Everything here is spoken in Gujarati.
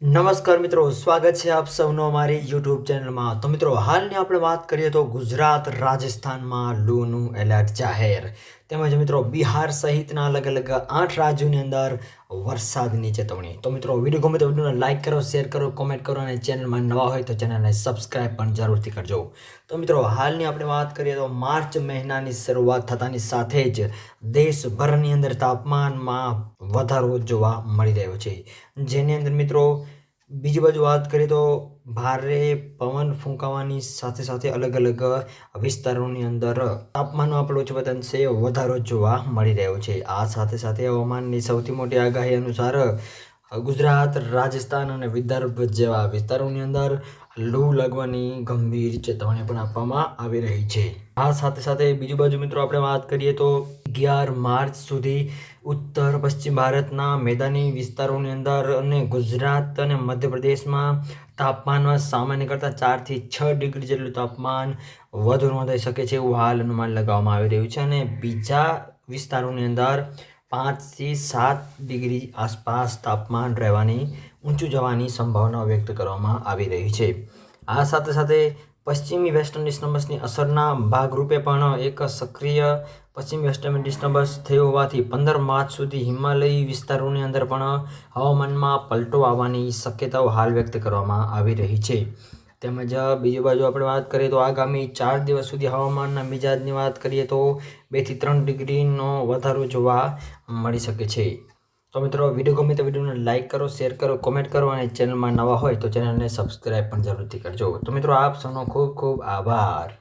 નમસ્કાર મિત્રો, સ્વાગત છે આપ સૌનો અમારી યુટ્યુબ ચેનલમાં। તો મિત્રો, હાલની આપણે વાત કરીએ તો ગુજરાત રાજસ્થાનમાં લૂનું એલર્ટ જાહેર, તેમજ મિત્રો બિહાર સહિતના અલગ અલગ 8 રાજ્યોની અંદર વરસાદની ચેતવણી। તો મિત્રો, વિડીયો ગમે તો વિડીયોને લાઇક કરો, શેર કરો, કોમેન્ટ કરો અને ચેનલમાં નવા હોય તો ચેનલને સબસ્ક્રાઇબ પણ જરૂરથી કરજો। તો મિત્રો, હાલની આપણે વાત કરીએ તો માર્ચ મહિનાની શરૂઆત થતાની સાથે જ દેશભરની અંદર તાપમાનમાં વધારો જોવા મળી રહ્યો છે, જેની અંદર મિત્રો બીજી બાજુ વાત કરીએ તો ભારે પવન ફૂંકાવાની સાથે સાથે અલગ અલગ વિસ્તારોની અંદર તાપમાનમાં આપણે ઓછો અંશે વધારો જોવા મળી રહ્યો છે। આ સાથે સાથે હવામાનની સૌથી મોટી આગાહી અનુસાર ગુજરાત, રાજસ્થાન અને વિદર્ભ જેવા વિસ્તારોની અંદર લૂ લાગવાની ગંભીર ચેતવણી પણ આપવામાં આવી રહી છે। આ સાથે સાથે બીજી બાજુ મિત્રો આપણે વાત કરીએ તો 11 માર્ચ સુધી ઉત્તર પશ્ચિમ ભારતના મેદાની વિસ્તારોની અંદર અને ગુજરાત અને મધ્યપ્રદેશમાં તાપમાનમાં સામાન્ય કરતાં 4 થી 6 ડિગ્રી જેટલું તાપમાન વધુ નોંધાઈ શકે છે એવું હાલ અનુમાન લગાવવામાં આવી રહ્યું છે, અને બીજા વિસ્તારોની અંદર 5 થી 7 ડિગ્રી આસપાસ તાપમાન રહેવાની ઊંચું જવાની સંભાવના વ્યક્ત કરવામાં આવી રહી છે। આ સાથે સાથે પશ્ચિમી વેસ્ટર્ન ડિસ્ટર્બન્સની અસરના ભાગરૂપે પણ એક સક્રિય પશ્ચિમ વેસ્ટર્ન ડિસ્ટર્બન્સ થયો હોવાથી 15 માર્ચ સુધી હિમાલયી વિસ્તારોની અંદર પણ હવામાનમાં પલટો આવવાની શક્યતાઓ હાલ વ્યક્ત કરવામાં આવી રહી છે। તેમજ બીજી બાજુ આપણે વાત કરીએ તો આગામી 4 દિવસ સુધી હવામાનના મિજાજની વાત કરીએ તો 2 થી 3 ડિગ્રીનો વધારો જોવા મળી શકે છે। તો મિત્રો, વિડીયો ગમે તો વિડીયોને લાઇક કરો, શેર કરો, કોમેન્ટ કરો અને ચેનલમાં નવા હોય તો ચેનલને સબસ્ક્રાઇબ પણ જરૂરથી કરજો। તો મિત્રો, આપ સૌનો ખૂબ ખૂબ આભાર।